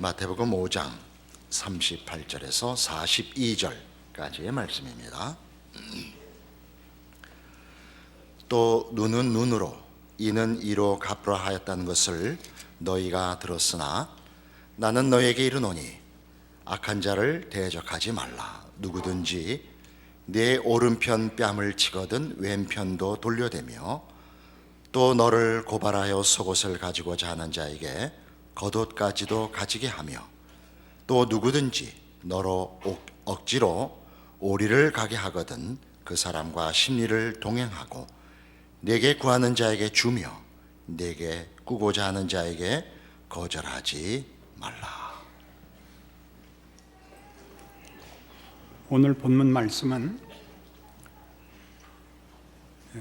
마태복음 5장 38절에서 42절까지의 말씀입니다. 또 눈은 눈으로 이는 이로 갚으라 하였다는 것을 너희가 들었으나 나는 너희에게 이르노니 악한 자를 대적하지 말라. 누구든지 내 오른편 뺨을 치거든 왼편도 돌려대며 또 너를 고발하여 속옷을 가지고자 하는 자에게 겉옷까지도 가지게 하며 또 누구든지 너로 억지로 오리를 가게 하거든 그 사람과 심리를 동행하고 내게 구하는 자에게 주며 내게 꾸고자 하는 자에게 거절하지 말라. 오늘 본문 말씀은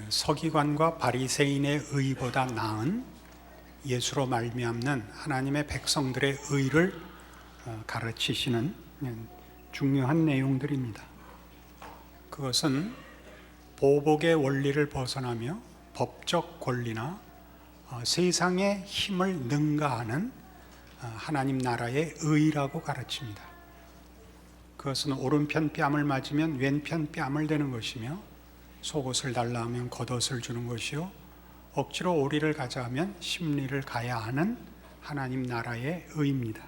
서기관과 바리새인의 의보다 나은 예수로 말미암는 하나님의 백성들의 의를 가르치시는 중요한 내용들입니다. 그것은 보복의 원리를 벗어나며 법적 권리나 세상의 힘을 능가하는 하나님 나라의 의라고 가르칩니다. 그것은 오른편 뺨을 맞으면 왼편 뺨을 대는 것이며 속옷을 달라 하면 겉옷을 주는 것이요 억지로 오리를 가자 하면 심리를 가야 하는 하나님 나라의 의입니다.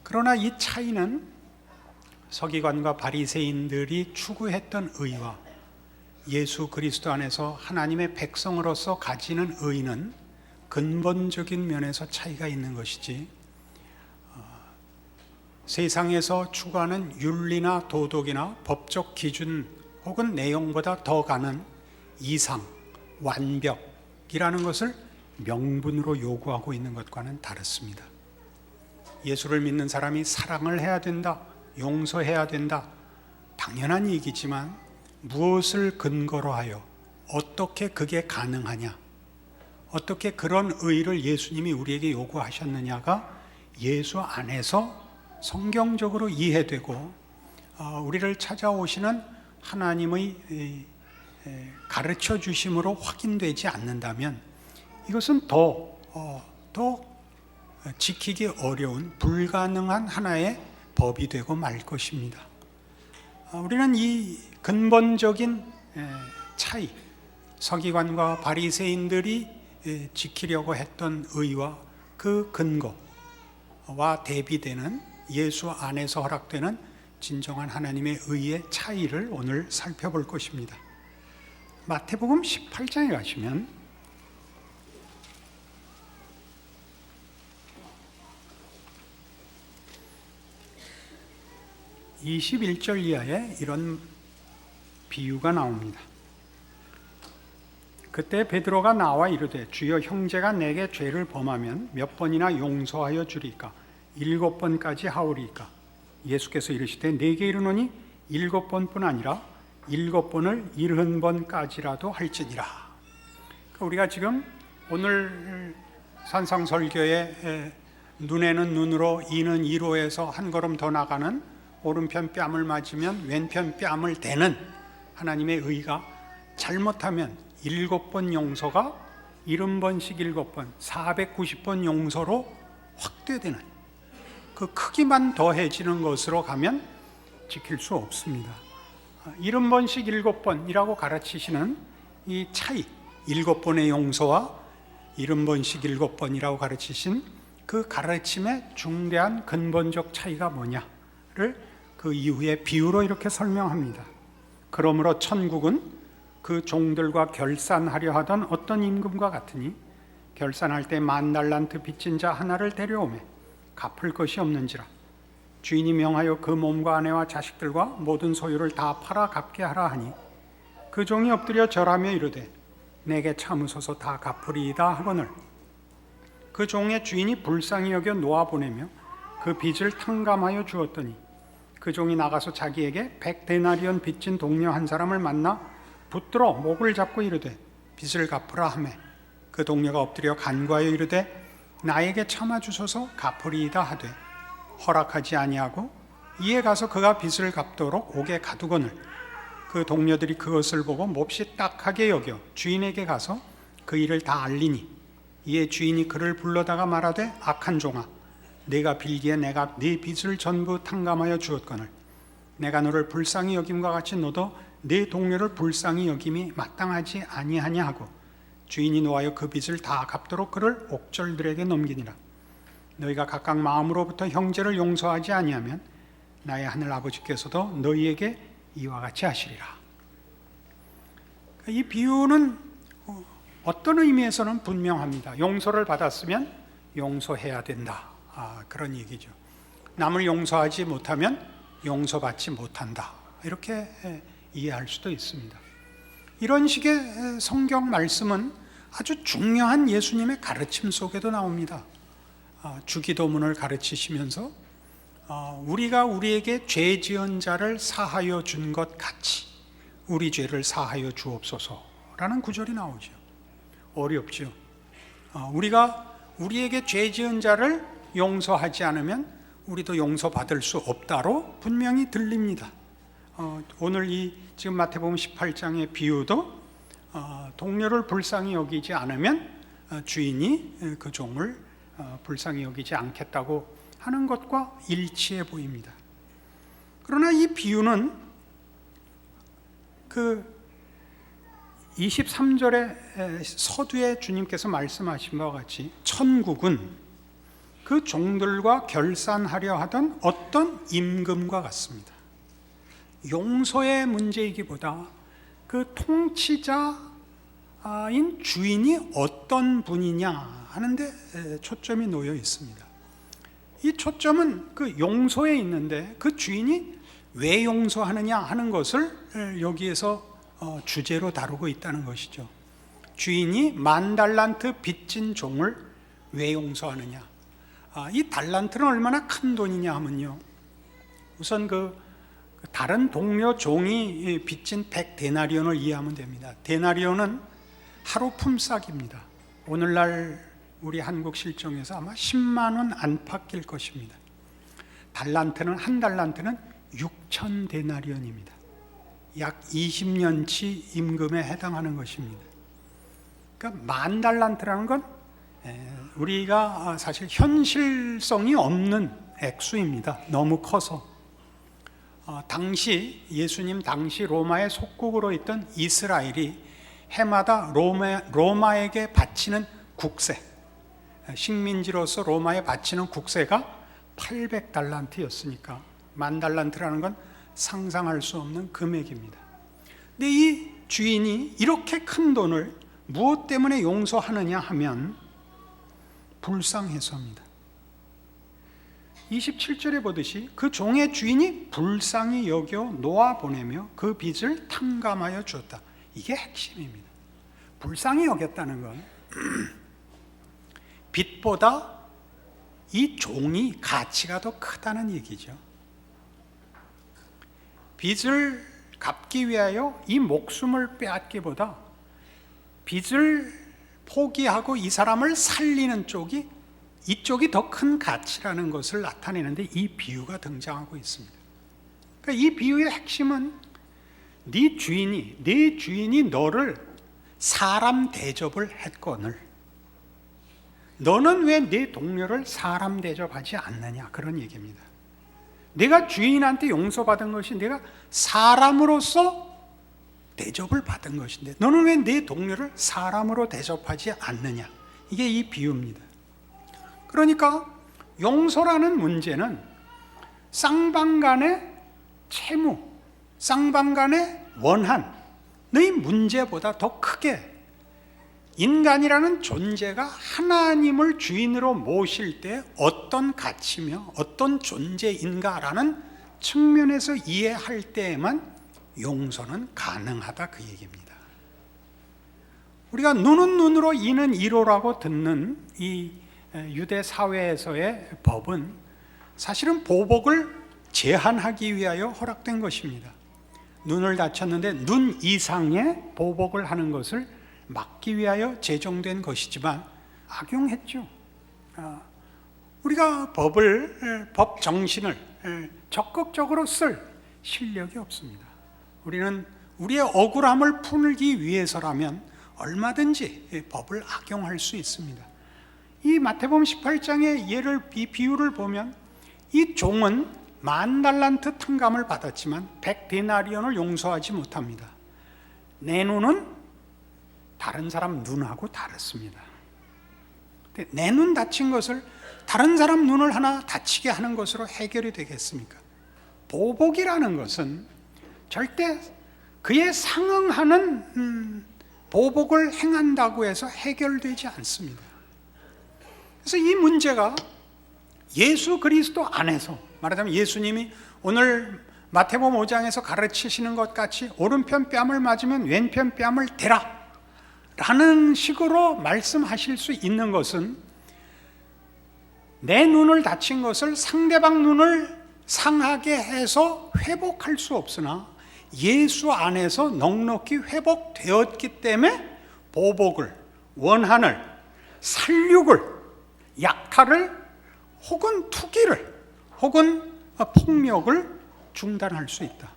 그러나 이 차이는 서기관과 바리새인들이 추구했던 의와 예수 그리스도 안에서 하나님의 백성으로서 가지는 의는 근본적인 면에서 차이가 있는 것이지 세상에서 추구하는 윤리나 도덕이나 법적 기준 혹은 내용보다 더 가는 이상, 완벽이라는 것을 명분으로 요구하고 있는 것과는 다릅니다. 예수를 믿는 사람이 사랑을 해야 된다, 용서해야 된다, 당연한 얘기지만 무엇을 근거로 하여 어떻게 그게 가능하냐, 어떻게 그런 의를 예수님이 우리에게 요구하셨느냐가 예수 안에서 성경적으로 이해되고 우리를 찾아오시는 하나님의 가르쳐 주심으로 확인되지 않는다면 이것은 더 지키기 어려운 불가능한 하나의 법이 되고 말 것입니다. 우리는 이 근본적인 차이, 서기관과 바리새인들이 지키려고 했던 의와 그 근거와 대비되는 예수 안에서 허락되는 진정한 하나님의 의의 차이를 오늘 살펴볼 것입니다. 마태복음 18장에 가시면 (21절) 이하에 이런 비유가 나옵니다. 그때 베드로가 나와 이르되 주여 형제가 내게 죄를 범하면 몇 번이나 용서하여 주리까? 7번까지 하오리까? 예수께서 이르시되 내게 이르노니 7번뿐 아니라 7번을 70번까지라도 할지니라. 우리가 지금 오늘 산상설교에 눈에는 눈으로 이는 이로에서 한 걸음 더 나가는 오른편 뺨을 맞으면 왼편 뺨을 대는 하나님의 의가 잘못하면 7번 용서가 70번씩 7번 490번 용서로 확대되는 그 크기만 더해지는 것으로 가면 지킬 수 없습니다. 70번씩 7번이라고 가르치시는 이 차이, 7번의 용서와 70번씩 7번이라고 가르치신 그 가르침의 중대한 근본적 차이가 뭐냐를 그 이후에 비유로 이렇게 설명합니다. 그러므로 천국은 그 종들과 결산하려 하던 어떤 임금과 같으니 결산할 때 10,000달란트 빚진 자 하나를 데려오매 갚을 것이 없는지라 주인이 명하여 그 몸과 아내와 자식들과 모든 소유를 다 팔아 갚게 하라 하니 그 종이 엎드려 절하며 이르되 내게 참으소서 다 갚으리이다 하거늘 그 종의 주인이 불쌍히 여겨 놓아보내며 그 빚을 탕감하여 주었더니 그 종이 나가서 자기에게 100데나리온 빚진 동료 한 사람을 만나 붙들어 목을 잡고 이르되 빚을 갚으라 하매 그 동료가 엎드려 간구하여 이르되 나에게 참아주소서 갚으리이다 하되 허락하지 아니하고 이에 가서 그가 빚을 갚도록 옥에 가두거늘 그 동료들이 그것을 보고 몹시 딱하게 여겨 주인에게 가서 그 일을 다 알리니 이에 주인이 그를 불러다가 말하되 악한 종아, 내가 빌기에 내가 네 빚을 전부 탕감하여 주었거늘 내가 너를 불쌍히 여김과 같이 너도 네 동료를 불쌍히 여김이 마땅하지 아니하냐 하고 주인이 노하여 그 빚을 다 갚도록 그를 옥졸들에게 넘기니라. 너희가 각각 마음으로부터 형제를 용서하지 아니하면 나의 하늘 아버지께서도 너희에게 이와 같이 하시리라. 이 비유는 어떤 의미에서는 분명합니다. 용서를 받았으면 용서해야 된다, 그런 얘기죠. 남을 용서하지 못하면 용서받지 못한다, 이렇게 이해할 수도 있습니다. 이런 식의 성경 말씀은 아주 중요한 예수님의 가르침 속에도 나옵니다. 주기도문을 가르치시면서 우리가 우리에게 죄 지은 자를 사하여 준 것 같이 우리 죄를 사하여 주옵소서라는 구절이 나오죠. 어렵죠. 우리가 우리에게 죄 지은 자를 용서하지 않으면 우리도 용서받을 수 없다로 분명히 들립니다. 오늘 이 지금 마태복음 18장의 비유도 동료를 불쌍히 여기지 않으면 주인이 그 종을 불쌍히 여기지 않겠다고 하는 것과 일치해 보입니다. 그러나 이 비유는 그 23절의 서두에 주님께서 말씀하신 바와 같이 천국은 그 종들과 결산하려 하던 어떤 임금과 같습니다. 용서의 문제이기보다 그 통치자인 주인이 어떤 분이냐 하는데 초점이 놓여 있습니다. 이 초점은 그 용서에 있는데 그 주인이 왜 용서하느냐 하는 것을 여기에서 주제로 다루고 있다는 것이죠. 주인이 10,000달란트 빚진 종을 왜 용서하느냐? 이 달란트는 얼마나 큰 돈이냐 하면요, 우선 그 다른 동료 종이 빚진 100데나리온을 이해하면 됩니다. 데나리온은 하루 품삯입니다. 오늘날 우리 한국 실정에서 아마 10만 원 안팎일 것입니다. 달란트는 한 달란트는 6,000데나리온입니다. 약 20년치 임금에 해당하는 것입니다. 그러니까 10,000달란트라는 건 우리가 사실 현실성이 없는 액수입니다. 너무 커서. 당시 예수님 당시 로마의 속국으로 있던 이스라엘이 해마다 로마에게 바치는 국세, 식민지로서 로마에 바치는 국세가 800달란트였으니까 10,000달란트라는 건 상상할 수 없는 금액입니다. 근데 이 주인이 이렇게 큰 돈을 무엇 때문에 용서하느냐 하면 불쌍해서입니다. 27절에 보듯이 그 종의 주인이 불쌍히 여겨 놓아보내며 그 빚을 탕감하여 주었다. 이게 핵심입니다. 불쌍히 여겼다는 건 빚보다 이 종이 가치가 더 크다는 얘기죠. 빚을 갚기 위하여 이 목숨을 빼앗기보다 빚을 포기하고 이 사람을 살리는 쪽이, 이쪽이 더 큰 가치라는 것을 나타내는데 이 비유가 등장하고 있습니다. 그러니까 이 비유의 핵심은 네 주인이 너를 사람 대접을 했거늘 너는 왜 네 동료를 사람 대접하지 않느냐, 그런 얘기입니다. 내가 주인한테 용서받은 것이 내가 사람으로서 대접을 받은 것인데 너는 왜 네 동료를 사람으로 대접하지 않느냐, 이게 이 비유입니다. 그러니까 용서라는 문제는 쌍방간의 채무, 쌍방간의 원한의 문제보다 더 크게 인간이라는 존재가 하나님을 주인으로 모실 때 어떤 가치며 어떤 존재인가라는 측면에서 이해할 때에만 용서는 가능하다, 그 얘기입니다. 우리가 눈은 눈으로 이는 이로라고 듣는 이 유대 사회에서의 법은 사실은 보복을 제한하기 위하여 허락된 것입니다. 눈을 다쳤는데 눈 이상의 보복을 하는 것을 막기 위하여 제정된 것이지만 악용했죠. 우리가 법 정신을 적극적으로 쓸 실력이 없습니다. 우리는 우리의 억울함을 풀기 위해서라면 얼마든지 법을 악용할 수 있습니다. 이 마태복음 18장의 이 비유를 보면 이 종은 10,000달란트 탕감을 받았지만 100데나리온을 용서하지 못합니다. 내 눈은 다른 사람 눈하고 다릅니다. 내 눈 다친 것을 다른 사람 눈을 하나 다치게 하는 것으로 해결이 되겠습니까? 보복이라는 것은 절대 그에 상응하는 보복을 행한다고 해서 해결되지 않습니다. 그래서 이 문제가 예수 그리스도 안에서, 말하자면 예수님이 오늘 마태복음 5장에서 가르치시는 것 같이 오른편 뺨을 맞으면 왼편 뺨을 대라 라는 식으로 말씀하실 수 있는 것은, 내 눈을 다친 것을 상대방 눈을 상하게 해서 회복할 수 없으나 예수 안에서 넉넉히 회복되었기 때문에 보복을, 원한을, 살육을, 약탈을, 혹은 투기를, 혹은 폭력을 중단할 수 있다.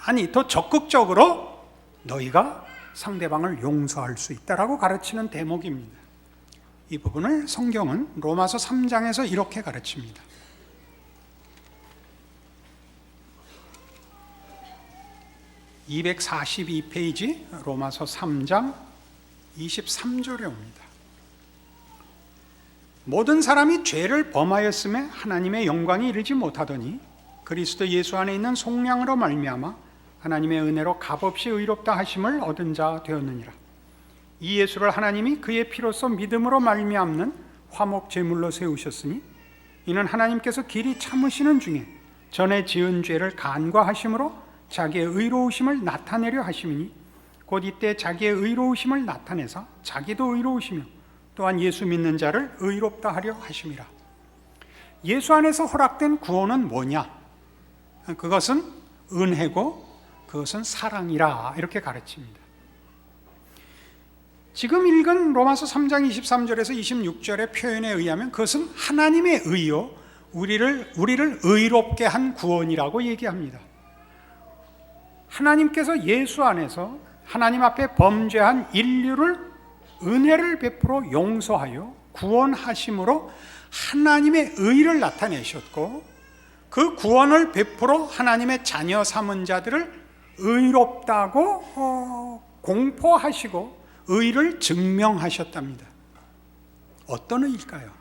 아니, 더 적극적으로 너희가 상대방을 용서할 수 있다라고 가르치는 대목입니다. 이 부분을 성경은 로마서 3장에서 이렇게 가르칩니다. (242페이지) 로마서 3장 23절에 옵니다. 모든 사람이 죄를 범하였음에 하나님의 영광이 이르지 못하더니 그리스도 예수 안에 있는 속량으로 말미암아 하나님의 은혜로 값없이 의롭다 하심을 얻은 자 되었느니라. 이 예수를 하나님이 그의 피로써 믿음으로 말미암는 화목 제물로 세우셨으니 이는 하나님께서 길이 참으시는 중에 전에 지은 죄를 간과하심으로 자기의 의로우심을 나타내려 하심이니 곧 이때 자기의 의로우심을 나타내사 자기도 의로우시며 또한 예수 믿는 자를 의롭다 하려 하심이라. 예수 안에서 허락된 구원은 뭐냐? 그것은 은혜고 그것은 사랑이라, 이렇게 가르칩니다. 지금 읽은 로마서 3장 23절에서 26절의 표현에 의하면 그것은 하나님의 의요, 우리를 의롭게 한 구원이라고 얘기합니다. 하나님께서 예수 안에서 하나님 앞에 범죄한 인류를 은혜를 베풀어 용서하여 구원하심으로 하나님의 의를 나타내셨고, 그 구원을 베풀어 하나님의 자녀 삼은 자들을 의롭다고 공포하시고 의를 증명하셨답니다. 어떤 의일까요?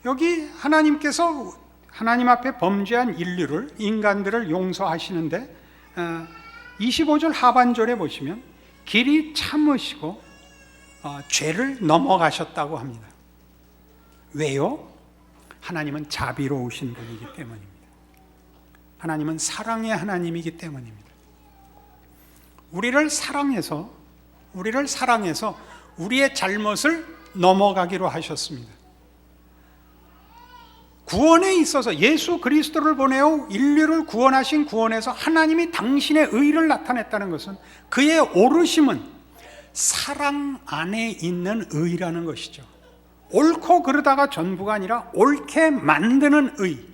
여기 하나님께서 하나님 앞에 범죄한 인류를, 인간들을 용서하시는데 25절 하반절에 보시면 길이 참으시고 죄를 넘어가셨다고 합니다. 왜요? 하나님은 자비로우신 분이기 때문입니다. 하나님은 사랑의 하나님이기 때문입니다. 우리를 사랑해서 우리의 잘못을 넘어가기로 하셨습니다. 구원에 있어서 예수 그리스도를 보내어 인류를 구원하신 구원에서 하나님이 당신의 의를 나타냈다는 것은 그의 오르심은 사랑 안에 있는 의라는 것이죠. 옳고 그르다가 전부가 아니라 옳게 만드는 의,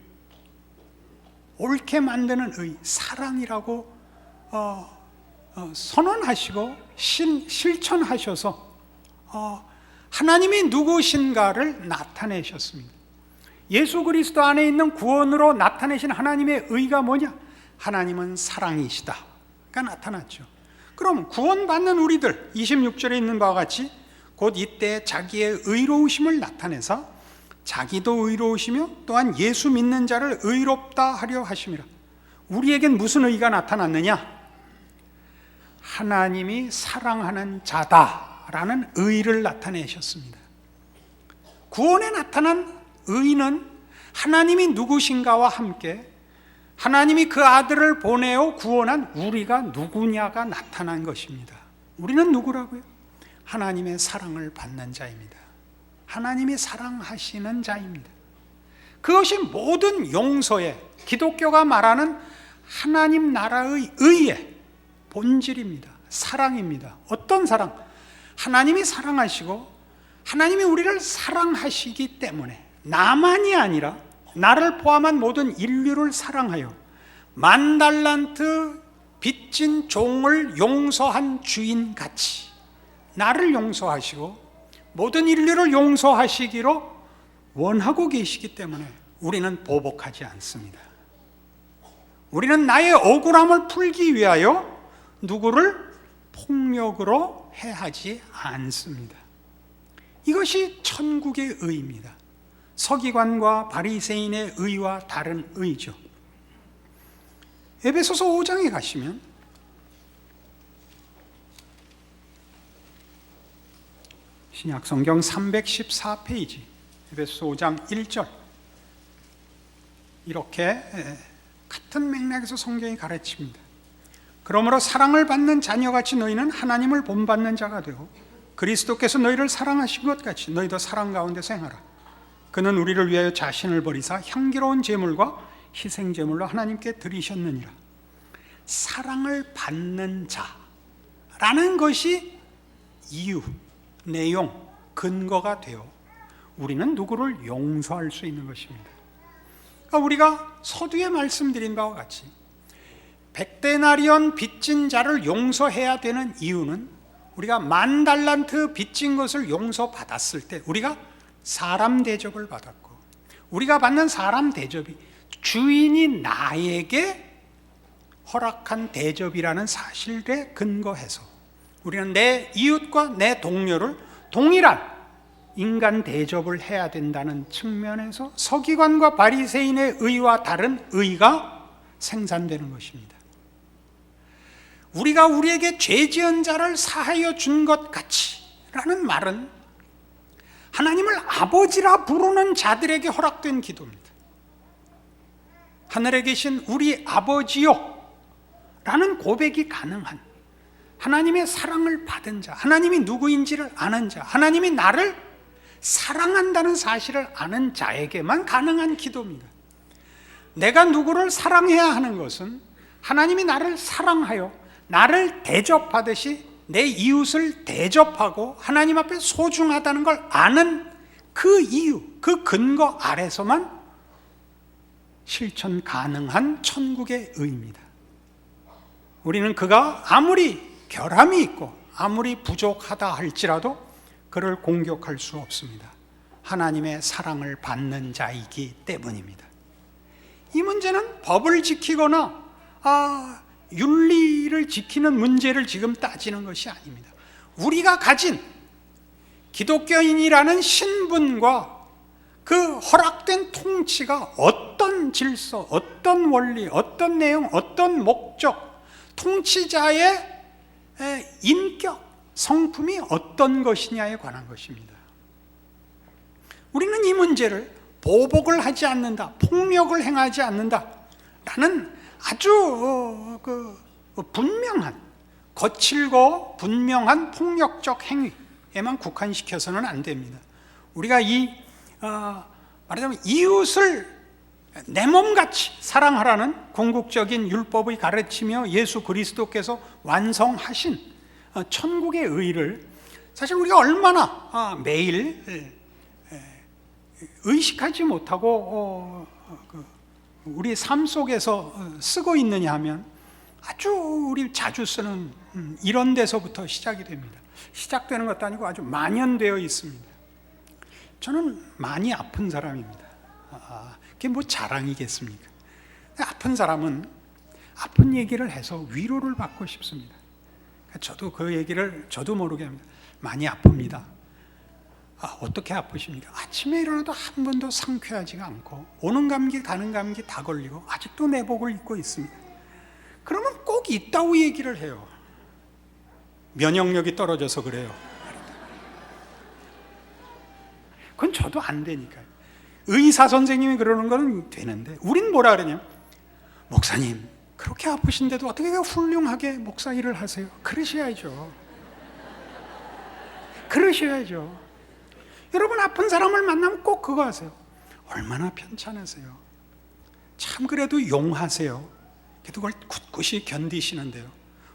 사랑이라고 선언하시고 실천하셔서 하나님이 누구신가를 나타내셨습니다. 예수 그리스도 안에 있는 구원으로 나타내신 하나님의 의가 뭐냐? 하나님은 사랑이시다가 나타났죠. 그럼 구원받는 우리들, 26절에 있는 바와 같이 곧 이때 자기의 의로우심을 나타내사 자기도 의로우시며 또한 예수 믿는 자를 의롭다 하려 하심이라. 우리에겐 무슨 의가 나타났느냐? 하나님이 사랑하는 자다라는 의를 나타내셨습니다. 구원에 나타난 의는 하나님이 누구신가와 함께 하나님이 그 아들을 보내어 구원한 우리가 누구냐가 나타난 것입니다. 우리는 누구라고요? 하나님의 사랑을 받는 자입니다. 하나님이 사랑하시는 자입니다. 그것이 모든 용서의, 기독교가 말하는 하나님 나라의 의의 본질입니다. 사랑입니다. 어떤 사랑? 하나님이 사랑하시고 하나님이 우리를 사랑하시기 때문에 나만이 아니라 나를 포함한 모든 인류를 사랑하여 10,000달란트 빚진 종을 용서한 주인같이 나를 용서하시고 모든 인류를 용서하시기로 원하고 계시기 때문에 우리는 보복하지 않습니다. 우리는 나의 억울함을 풀기 위하여 누구를 폭력으로 해하지 않습니다. 이것이 천국의 의입니다. 서기관과 바리새인의 의와 다른 의죠. 에베소서 5장에 가시면 신약성경 314페이지 에베소서 5장 1절, 이렇게 같은 맥락에서 성경이 가르칩니다. 그러므로 사랑을 받는 자녀같이 너희는 하나님을 본받는 자가 되고 그리스도께서 너희를 사랑하신 것 같이 너희도 사랑 가운데서 행하라. 그는 우리를 위하여 자신을 버리사 향기로운 제물과 희생 제물로 하나님께 드리셨느니라. 사랑을 받는 자라는 것이 이유, 내용, 근거가 되어 우리는 누구를 용서할 수 있는 것입니다. 그러니까 우리가 서두에 말씀드린 바와 같이 100데나리온 빚진 자를 용서해야 되는 이유는 우리가 10,000달란트 빚진 것을 용서받았을 때 우리가 사람 대접을 받았고, 우리가 받는 사람 대접이 주인이 나에게 허락한 대접이라는 사실에 근거해서 우리는 내 이웃과 내 동료를 동일한 인간 대접을 해야 된다는 측면에서 서기관과 바리새인의 의와 다른 의가 생산되는 것입니다. 우리가 우리에게 죄 지은 자를 사하여 준 것 같이 라는 말은 하나님을 아버지라 부르는 자들에게 허락된 기도입니다. 하늘에 계신 우리 아버지요 라는 고백이 가능한, 하나님의 사랑을 받은 자, 하나님이 누구인지를 아는 자, 하나님이 나를 사랑한다는 사실을 아는 자에게만 가능한 기도입니다. 내가 누구를 사랑해야 하는 것은 하나님이 나를 사랑하여 나를 대접하듯이 내 이웃을 대접하고 하나님 앞에 소중하다는 걸 아는 그 이유, 그 근거 아래서만 실천 가능한 천국의 의입니다. 우리는 그가 아무리 결함이 있고 아무리 부족하다 할지라도 그를 공격할 수 없습니다. 하나님의 사랑을 받는 자이기 때문입니다. 이 문제는 법을 지키거나 윤리를 지키는 문제를 지금 따지는 것이 아닙니다. 우리가 가진 기독교인이라는 신분과 그 허락된 통치가 어떤 질서, 어떤 원리, 어떤 내용, 어떤 목적, 통치자의 인격, 성품이 어떤 것이냐에 관한 것입니다. 우리는 이 문제를 보복을 하지 않는다, 폭력을 행하지 않는다 라는 아주 분명한, 거칠고 분명한 폭력적 행위에만 국한시켜서는 안 됩니다. 우리가 말하자면 이웃을 내 몸같이 사랑하라는 궁극적인 율법의 가르치며 예수 그리스도께서 완성하신 천국의 의를 사실 우리가 얼마나 매일 의식하지 못하고 우리 삶 속에서 쓰고 있느냐 하면 아주 우리 자주 쓰는 이런 데서부터 시작이 됩니다. 시작되는 것도 아니고 아주 만연되어 있습니다. 저는 많이 아픈 사람입니다. 그게 뭐 자랑이겠습니까? 아픈 사람은 아픈 얘기를 해서 위로를 받고 싶습니다. 저도 그 얘기를 저도 모르게 합니다. 많이 아픕니다. 어떻게 아프십니까? 아침에 일어나도 한 번도 상쾌하지가 않고 오는 감기 가는 감기 다 걸리고 아직도 내복을 입고 있습니다. 그러면 꼭 있다고 얘기를 해요. 면역력이 떨어져서 그래요. 그건 저도 안 되니까요. 의사 선생님이 그러는 건 되는데 우린 뭐라 그러냐면, 목사님 그렇게 아프신데도 어떻게 훌륭하게 목사 일을 하세요? 그러셔야죠. 여러분 아픈 사람을 만나면 꼭 그거 하세요. 얼마나 편찮으세요. 참 그래도 용하세요. 그래도 그걸 굳굳이 견디시는데요.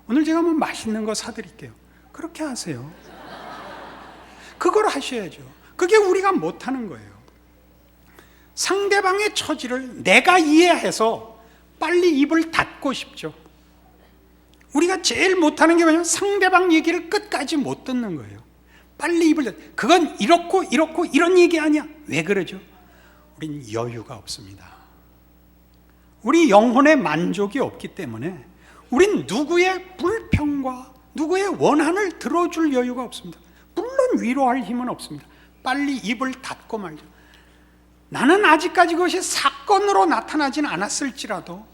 오늘 제가 뭐 맛있는 거 사드릴게요. 그렇게 하세요. 그걸 하셔야죠. 그게 우리가 못하는 거예요. 상대방의 처지를 내가 이해해서 빨리 입을 닫고 싶죠. 우리가 제일 못하는 게 뭐냐면 상대방 얘기를 끝까지 못 듣는 거예요. 빨리 입을 그건 이렇고 이런 얘기 아니야. 왜 그러죠? 우린 여유가 없습니다. 우리 영혼의 만족이 없기 때문에 우린 누구의 불평과 누구의 원한을 들어줄 여유가 없습니다. 물론 위로할 힘은 없습니다. 빨리 입을 닫고 말죠. 나는 아직까지 그것이 사건으로 나타나진 않았을지라도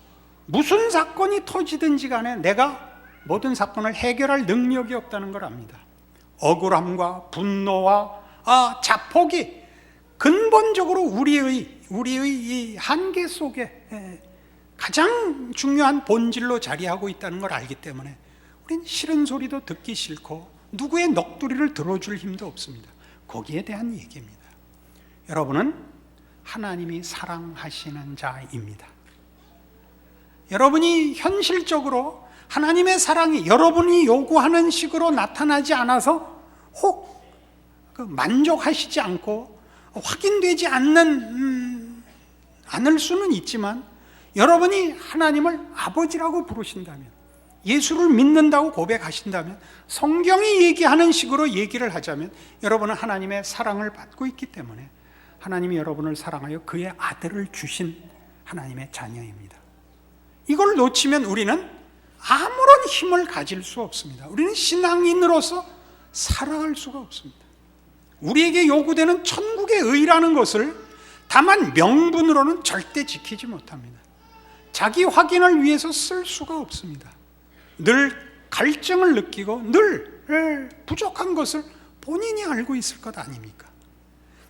무슨 사건이 터지든지 간에 내가 모든 사건을 해결할 능력이 없다는 걸 압니다. 억울함과 분노와 자폭이 근본적으로 우리의 이 한계 속에 가장 중요한 본질로 자리하고 있다는 걸 알기 때문에 우린 싫은 소리도 듣기 싫고 누구의 넋두리를 들어줄 힘도 없습니다. 거기에 대한 얘기입니다. 여러분은 하나님이 사랑하시는 자입니다. 여러분이 현실적으로 하나님의 사랑이 여러분이 요구하는 식으로 나타나지 않아서 혹 만족하시지 않고 확인되지 않을 수는 있지만, 여러분이 하나님을 아버지라고 부르신다면, 예수를 믿는다고 고백하신다면, 성경이 얘기하는 식으로 얘기를 하자면 여러분은 하나님의 사랑을 받고 있기 때문에 하나님이 여러분을 사랑하여 그의 아들을 주신 하나님의 자녀입니다. 이걸 놓치면 우리는 아무런 힘을 가질 수 없습니다. 우리는 신앙인으로서 살아갈 수가 없습니다. 우리에게 요구되는 천국의 의라는 것을 다만 명분으로는 절대 지키지 못합니다. 자기 확인을 위해서 쓸 수가 없습니다. 늘 갈증을 느끼고 늘 부족한 것을 본인이 알고 있을 것 아닙니까?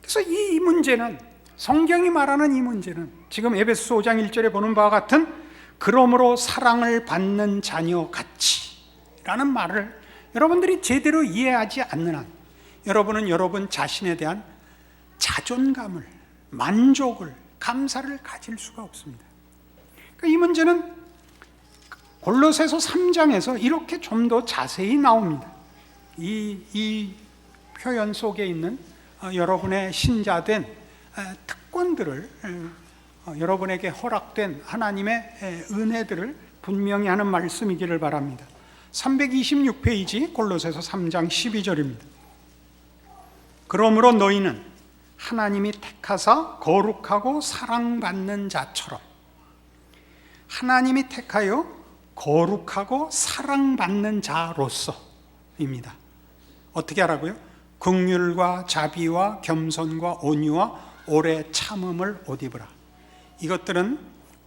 그래서 이 문제는, 성경이 말하는 이 문제는 지금 에베소서 5장 1절에 보는 바와 같은 그러므로 사랑을 받는 자녀 같이라는 말을 여러분들이 제대로 이해하지 않는 한 여러분은 여러분 자신에 대한 자존감을, 만족을, 감사를 가질 수가 없습니다. 그러니까 이 문제는 골로새서 3장에서 이렇게 좀 더 자세히 나옵니다. 이 표현 속에 있는 여러분의 신자된 특권들을, 여러분에게 허락된 하나님의 은혜들을 분명히 하는 말씀이기를 바랍니다. 326페이지 골로새서 3장 12절입니다. 그러므로 너희는 하나님이 택하사 거룩하고 사랑받는 자처럼, 하나님이 택하여 거룩하고 사랑받는 자로서입니다. 어떻게 하라고요? 긍휼과 자비와 겸손과 온유와 오래 참음을 옷 입으라. 이것들은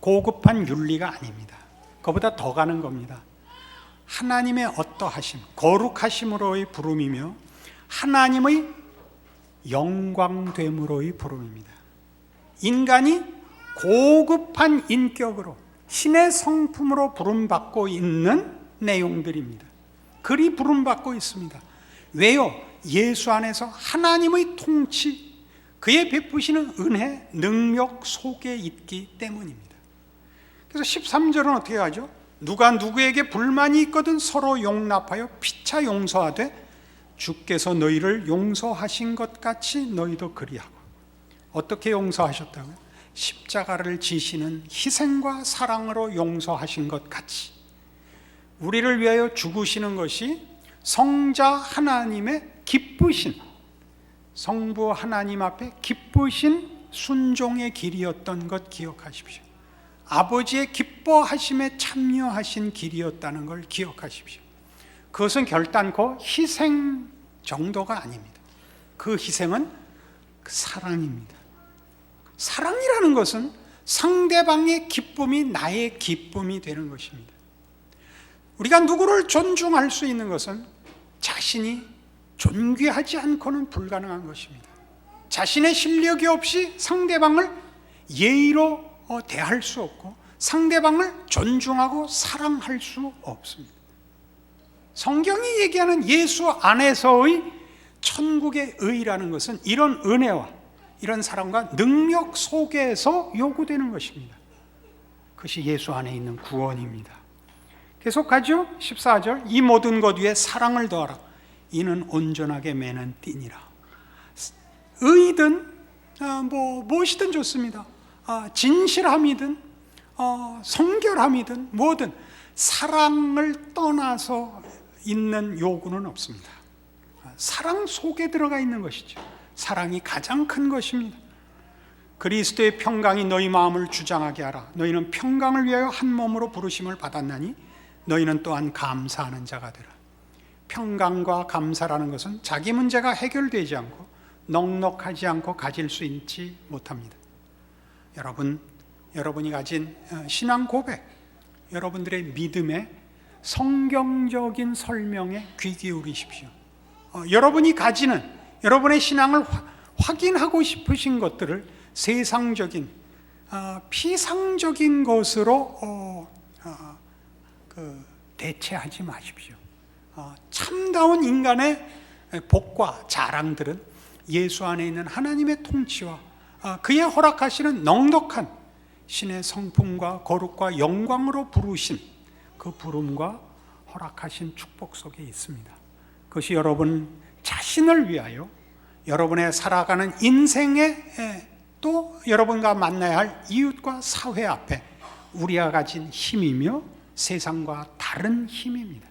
고급한 윤리가 아닙니다. 그보다 더 가는 겁니다. 하나님의 어떠하심, 거룩하심으로의 부름이며 하나님의 영광됨으로의 부름입니다. 인간이 고급한 인격으로 신의 성품으로 부름받고 있는 내용들입니다. 그리 부름받고 있습니다. 왜요? 예수 안에서 하나님의 통치, 그의 베푸시는 은혜, 능력 속에 있기 때문입니다. 그래서 13절은 어떻게 하죠? 누가 누구에게 불만이 있거든 서로 용납하여 피차 용서하되 주께서 너희를 용서하신 것 같이 너희도 그리하고. 어떻게 용서하셨다고요? 십자가를 지시는 희생과 사랑으로 용서하신 것 같이 우리를 위하여 죽으시는 것이 성자 하나님의 기쁘신, 성부 하나님 앞에 기쁘신 순종의 길이었던 것 기억하십시오. 아버지의 기뻐하심에 참여하신 길이었다는 걸 기억하십시오. 그것은 결단코 희생 정도가 아닙니다. 그 희생은 사랑입니다. 사랑이라는 것은 상대방의 기쁨이 나의 기쁨이 되는 것입니다. 우리가 누구를 존중할 수 있는 것은 자신이 존귀하지 않고는 불가능한 것입니다. 자신의 실력이 없이 상대방을 예의로 대할 수 없고 상대방을 존중하고 사랑할 수 없습니다. 성경이 얘기하는 예수 안에서의 천국의 의라는 것은 이런 은혜와 이런 사랑과 능력 속에서 요구되는 것입니다. 그것이 예수 안에 있는 구원입니다. 계속하죠. 14절, 이 모든 것 위에 사랑을 더하라. 이는 온전하게 매는 띠니라. 의든 무엇이든 좋습니다. 진실함이든 성결함이든 뭐든 사랑을 떠나서 있는 요구는 없습니다. 사랑 속에 들어가 있는 것이죠. 사랑이 가장 큰 것입니다. 그리스도의 평강이 너희 마음을 주장하게 하라. 너희는 평강을 위하여 한 몸으로 부르심을 받았나니 너희는 또한 감사하는 자가 되라. 평강과 감사라는 것은 자기 문제가 해결되지 않고 넉넉하지 않고 가질 수 있지 못합니다. 여러분이 가진 신앙 고백, 여러분들의 믿음의 성경적인 설명에 귀 기울이십시오. 여러분이 가지는 여러분의 신앙을 확인하고 싶으신 것들을 세상적인 피상적인 것으로 대체하지 마십시오. 참다운 인간의 복과 자랑들은 예수 안에 있는 하나님의 통치와 그의 허락하시는 넉넉한 신의 성품과 거룩과 영광으로 부르신 그 부름과 허락하신 축복 속에 있습니다. 그것이 여러분 자신을 위하여 여러분의 살아가는 인생에 또 여러분과 만나야 할 이웃과 사회 앞에 우리가 가진 힘이며 세상과 다른 힘입니다.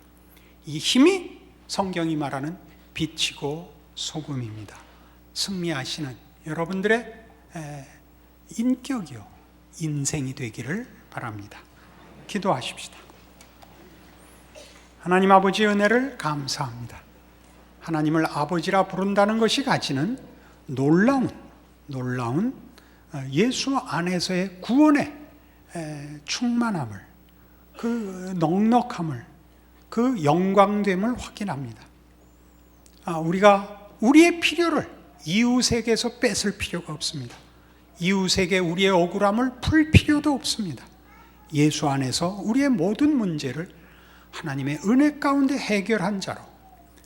이 힘이 성경이 말하는 빛이고 소금입니다. 승리하시는 여러분들의 인격이요 인생이 되기를 바랍니다. 기도하십시다. 하나님 아버지의 은혜를 감사합니다. 하나님을 아버지라 부른다는 것이 가지는 놀라운 예수 안에서의 구원의 충만함을, 그 넉넉함을, 그 영광됨을 확인합니다. 우리가 우리의 필요를 이웃에게서 뺏을 필요가 없습니다. 이웃에게 우리의 억울함을 풀 필요도 없습니다. 예수 안에서 우리의 모든 문제를 하나님의 은혜 가운데 해결한 자로,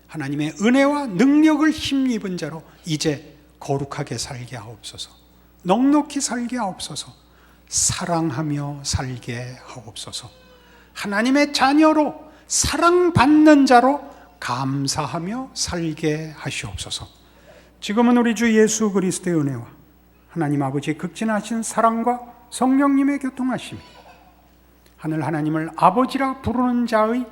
하나님의 은혜와 능력을 힘입은 자로 이제 거룩하게 살게 하옵소서, 넉넉히 살게 하옵소서, 사랑하며 살게 하옵소서, 하나님의 자녀로 사랑받는 자로 감사하며 살게 하시옵소서. 지금은 우리 주 예수 그리스도의 은혜와 하나님 아버지의 극진하신 사랑과 성령님의 교통하심이 하늘 하나님을 아버지라 부르는 자의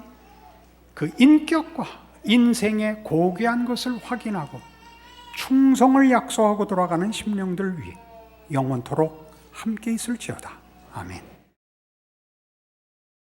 그 인격과 인생의 고귀한 것을 확인하고 충성을 약속하고 돌아가는 심령들 위해 영원토록 함께 있을지어다. 아멘.